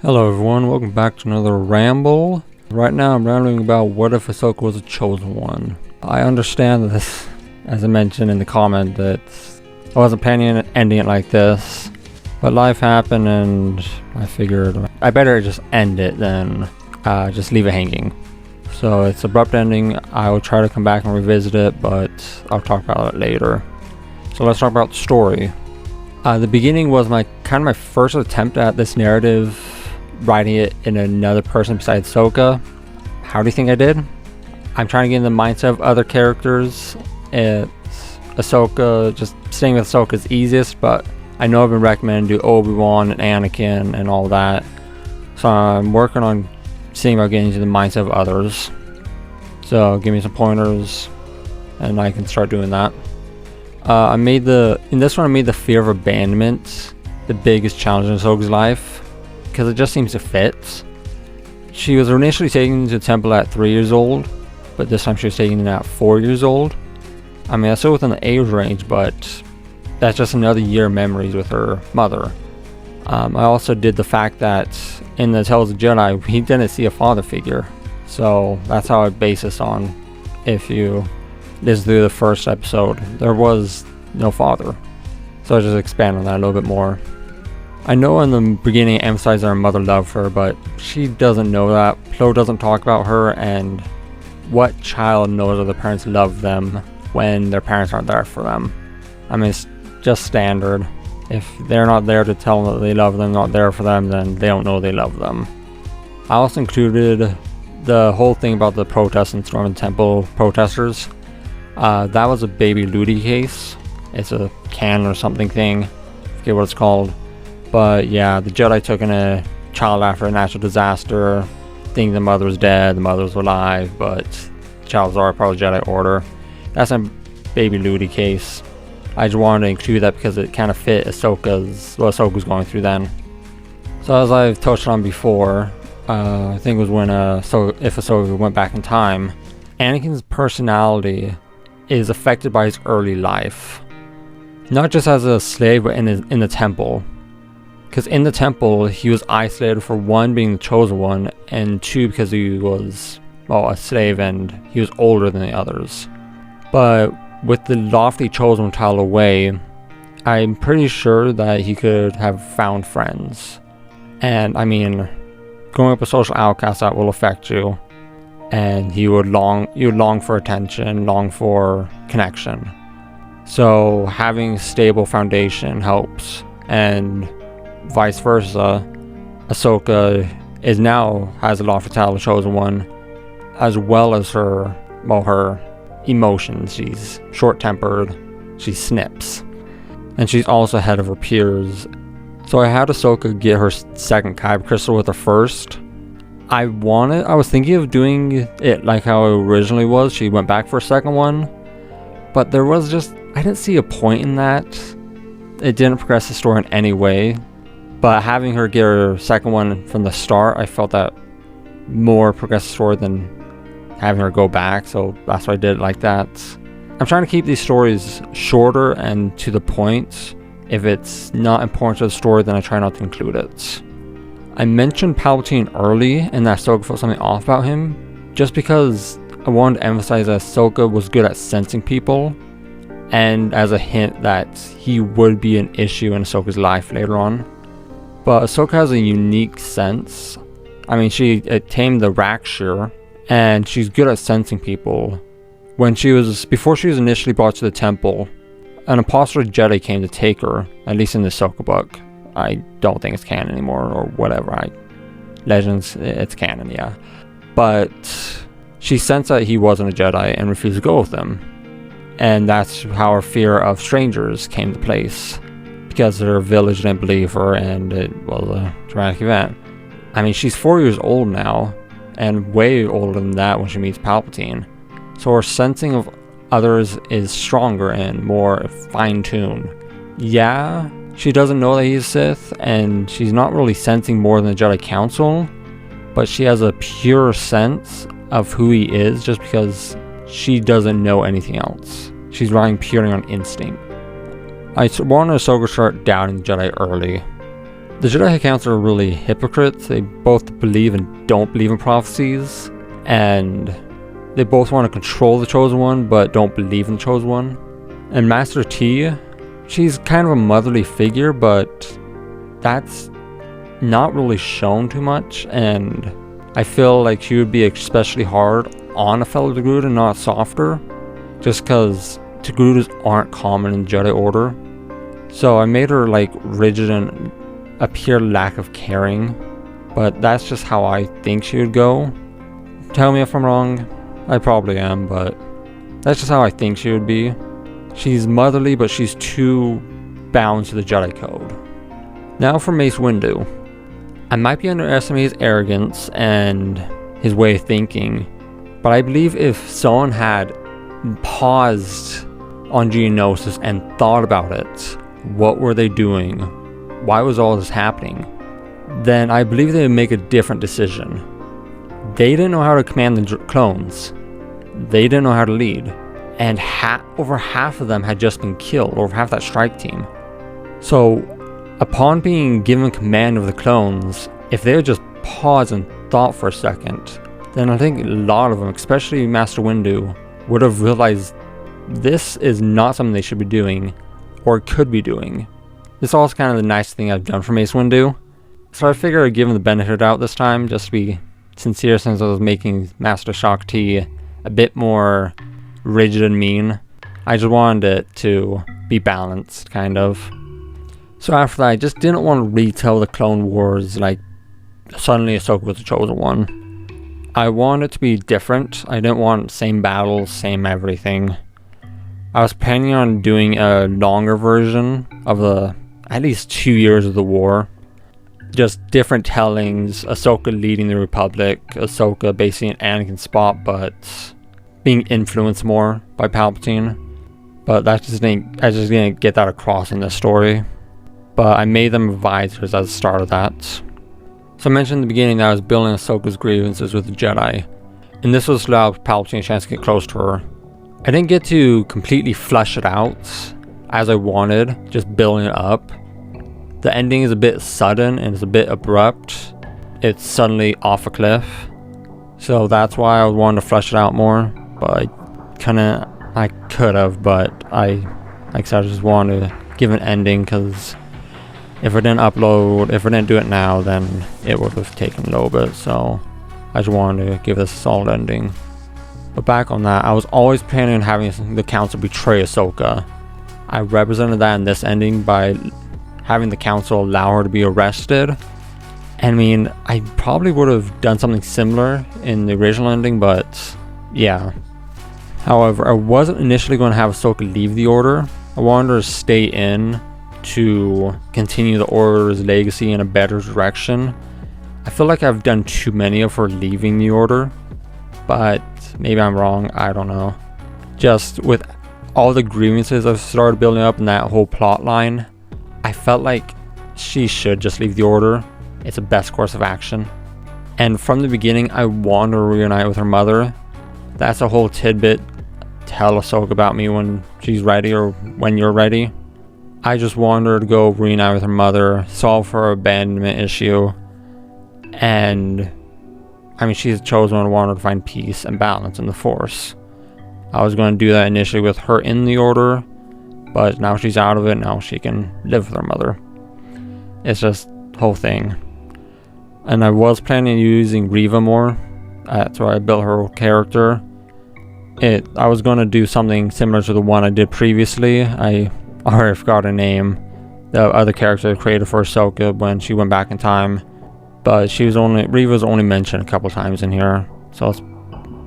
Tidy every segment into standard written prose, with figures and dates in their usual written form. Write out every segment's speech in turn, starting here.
Hello everyone, welcome back to another ramble. Right now I'm rambling about what if Ahsoka was a chosen one. I understand that this, as I mentioned in the comment, that I wasn't planning on ending it like this, but life happened and I figured I better just end it than just leave it hanging. So it's an abrupt ending. I will try to come back and revisit it, but I'll talk about it later. So let's talk about the story. The beginning was my first attempt at this narrative, writing it in another person besides Ahsoka. How do you think I did? I'm trying to get in the mindset of other characters. It's Ahsoka, just staying with Ahsoka is easiest, but I know I've been recommended to do Obi-Wan and Anakin and all that. So I'm working on seeing about getting into the mindset of others. So give me some pointers and I can start doing that. In this one I made the fear of abandonment the biggest challenge in Ahsoka's life, because it just seems to fit. She was initially taken to the temple at 3 years old, but this time she was taken at 4 years old. I mean, that's still within the age range, but that's just another year of memories with her mother. I also did the fact that in the Tales of Jedi, he didn't see a father figure. So that's how I base this on. If you listen through the first episode, there was no father. So I just expand on that a little bit more. I know in the beginning I emphasized that her mother loved her, but she doesn't know that. Plo doesn't talk about her, and what child knows that their parents love them when their parents aren't there for them? I mean, it's just standard. If they're not there to tell them that they love them, not there for them, then they don't know they love them. I also included the whole thing about the protests and storming the temple protesters. That was a baby Ludi case. It's a canon or something thing. I forget what it's called. But yeah, the Jedi took in a child after a natural disaster, thinking the mother was dead, the mother was alive, but the child was already part of the Jedi Order. That's a baby Ludi case. I just wanted to include that because it kind of fit what Ahsoka was going through then. So as I've touched on before, I think it was when if Ahsoka went back in time, Anakin's personality is affected by his early life. Not just as a slave, but in the temple. Because in the temple, he was isolated for one, being the chosen one, and two, because he was, a slave and he was older than the others. But with the lofty chosen one title away, I'm pretty sure that he could have found friends. And I mean, growing up a social outcast, that will affect you. And you would long for attention, long for connection. So having a stable foundation helps, and vice versa. Ahsoka has a lofty title of chosen one, as well as her emotions. She's short-tempered, she snips, and she's also ahead of her peers. So I had Ahsoka get her second kyber crystal with her first. I was thinking of doing it like how it originally was. She went back for a second one, but I didn't see a point in that. It didn't progress the story in any way. But having her get her second one from the start, I felt that more progressed the story than having her go back. So that's why I did it like that. I'm trying to keep these stories shorter and to the point. If it's not important to the story, then I try not to include it. I mentioned Palpatine early, and that Ahsoka felt something off about him, just because I wanted to emphasize that Ahsoka was good at sensing people, and as a hint that he would be an issue in Ahsoka's life later on. But Ahsoka has a unique sense. I mean, she tamed the Rakshir, and she's good at sensing people. Before she was initially brought to the temple, an imposter Jedi came to take her, at least in the Ahsoka book. I don't think it's canon anymore, or whatever. Legends, it's canon, yeah. But she sensed that he wasn't a Jedi and refused to go with him. And that's how her fear of strangers came to place, because her village didn't believe her, and it was a dramatic event. I mean, she's 4 years old now, and way older than that when she meets Palpatine. So her sensing of others is stronger and more fine-tuned. Yeah, she doesn't know that he's Sith, and she's not really sensing more than the Jedi Council, but she has a pure sense of who he is just because she doesn't know anything else. She's relying purely on instinct. I wanted Ahsoka to start doubting the Jedi early. The Jedi Council are really hypocrites. They both believe and don't believe in prophecies, and they both want to control the Chosen One but don't believe in the Chosen One. And Master T, she's kind of a motherly figure, but that's not really shown too much, and I feel like she would be especially hard on a fellow Togruta, not softer, just because Togrutas aren't common in Jedi Order. So I made her like rigid and appear lack of caring, but that's just how I think she would go. Tell me if I'm wrong, I probably am, but that's just how I think she would be. She's motherly, but she's too bound to the Jedi Code. Now for Mace Windu. I might be underestimating his arrogance and his way of thinking, but I believe if someone had paused on Geonosis and thought about it, what were they doing? Why was all this happening? Then I believe they would make a different decision. They didn't know how to command the clones. They didn't know how to lead. And over half of them had just been killed, over half that strike team. So, upon being given command of the clones, if they had just paused and thought for a second, then I think a lot of them, especially Master Windu, would have realized this is not something they should be doing, or could be doing. This is also kind of the nice thing I've done for Mace Windu. So I figured I'd give him the benefit of the doubt this time, just to be sincere, since I was making Master Shaak Ti a bit more rigid and mean. I just wanted it to be balanced, kind of. So after that, I just didn't want to retell the Clone Wars like suddenly Ahsoka was the Chosen One. I wanted it to be different. I didn't want same battles, same everything. I was planning on doing a longer version of the at least 2 years of the war. Just different tellings, Ahsoka leading the Republic, Ahsoka basically an Anakin spot, but being influenced more by Palpatine. But I just didn't get that across in this story. But I made them advisors at the start of that. So I mentioned in the beginning that I was building Ahsoka's grievances with the Jedi, and this was to allow Palpatine a chance to get close to her. I didn't get to completely flesh it out as I wanted, just building it up. The ending is a bit sudden and it's a bit abrupt. It's suddenly off a cliff. So that's why I wanted to flesh it out more, but I could have, but I just wanted to give an ending, because if I didn't do it now, then it would have taken a little bit, so I just wanted to give this a solid ending. But back on that, I was always planning on having the council betray Ahsoka. I represented that in this ending by having the council allow her to be arrested. I mean, I probably would have done something similar in the original ending, but yeah. However, I wasn't initially going to have Ahsoka leave the Order. I wanted her to stay in to continue the Order's legacy in a better direction. I feel like I've done too many of her leaving the Order, but maybe I'm wrong, I don't know. Just with all the grievances I've started building up in that whole plot line, I felt like she should just leave the Order. It's the best course of action. And from the beginning, I wanted to reunite with her mother. That's a whole tidbit. Tell Ahsoka about me when she's ready, or when you're ready. I just wanted her to go reunite with her mother, solve her abandonment issue, and I mean, she's the chosen one. I wanted to find peace and balance in the Force. I was going to do that initially with her in the Order, but now she's out of it, now she can live with her mother. It's just the whole thing. And I was planning on using Reva more. That's why I built her character. I was going to do something similar to the one I did previously. I already forgot her name. The other character I created for Ahsoka when she went back in time. But Reva was only mentioned a couple times in here, so it's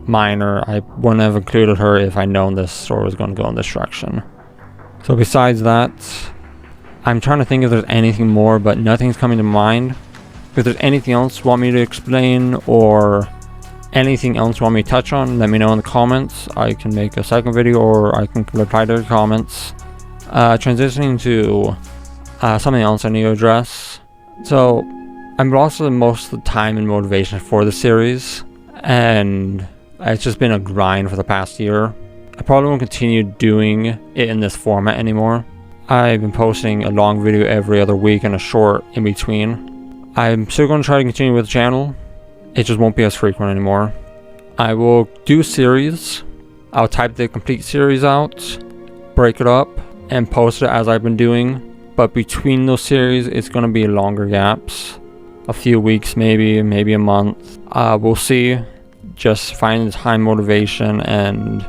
minor. I wouldn't have included her if I'd known this story was going to go in this direction. So besides that, I'm trying to think if there's anything more, but nothing's coming to mind. If there's anything else you want me to explain, or anything else you want me to touch on, let me know in the comments. I can make a second video, or I can reply to the comments. Transitioning to something else I need to address. So I'm lost most of the time and motivation for the series, and it's just been a grind for the past year. I probably won't continue doing it in this format anymore. I've been posting a long video every other week and a short in between. I'm still going to try to continue with the channel. It just won't be as frequent anymore. I will do a series. I'll type the complete series out, break it up, and post it as I've been doing. But between those series, it's going to be longer gaps. A few weeks, maybe a month. We'll see. Just finding time, motivation, and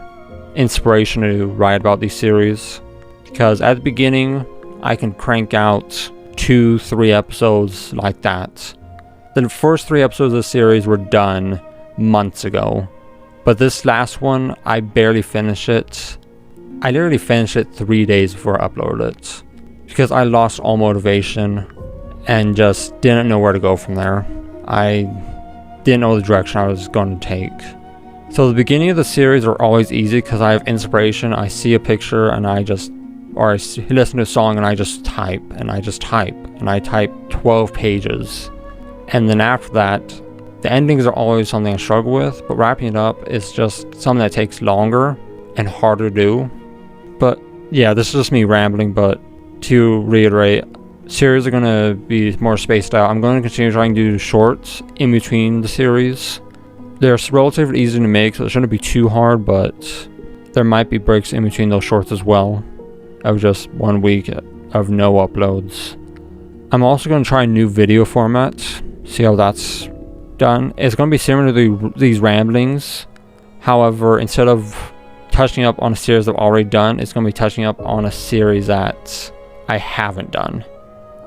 inspiration to write about these series. Because at the beginning, I can crank out 2-3 episodes like that. The first 3 episodes of the series were done months ago. But this last one, I barely finished it. I literally finished it 3 days before I uploaded it. Because I lost all motivation and just didn't know where to go from there. I didn't know the direction I was going to take. So the beginning of the series are always easy because I have inspiration. I see a picture and I listen to a song and I just type and I type 12 pages. And then after that, the endings are always something I struggle with, but wrapping it up is just something that takes longer and harder to do. But yeah, this is just me rambling, but to reiterate, series are going to be more spaced out. I'm going to continue trying to do shorts in between the series. They're relatively easy to make, so it shouldn't be too hard, but there might be breaks in between those shorts as well, of just 1 week of no uploads. I'm also going to try a new video format, see how that's done. It's going to be similar to these ramblings. However, instead of touching up on a series I've already done, it's going to be touching up on a series that I haven't done.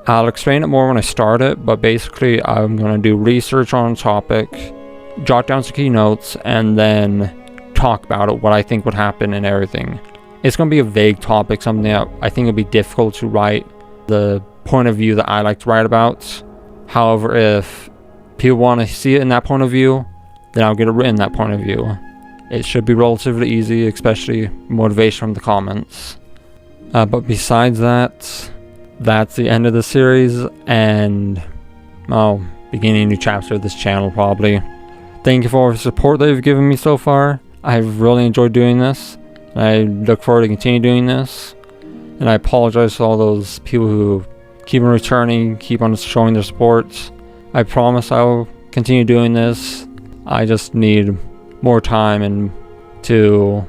I'll explain it more when I start it, but basically I'm going to do research on a topic, jot down some key notes, and then talk about it, what I think would happen and everything. It's going to be a vague topic, something that I think would be difficult to write the point of view that I like to write about. However, if people want to see it in that point of view, then I'll get it written that point of view. It should be relatively easy, especially motivation from the comments. But besides that, that's the end of the series, and beginning a new chapter of this channel probably. Thank you for all the support that you've given me so far. I've really enjoyed doing this. I look forward to continue doing this. And I apologize to all those people who keep on returning, keep on showing their support. I promise I'll continue doing this. I just need more time and to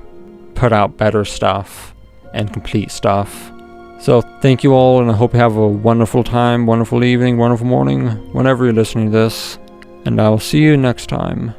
put out better stuff and complete stuff. So thank you all, and I hope you have a wonderful time, wonderful evening, wonderful morning, whenever you're listening to this. And I'll see you next time.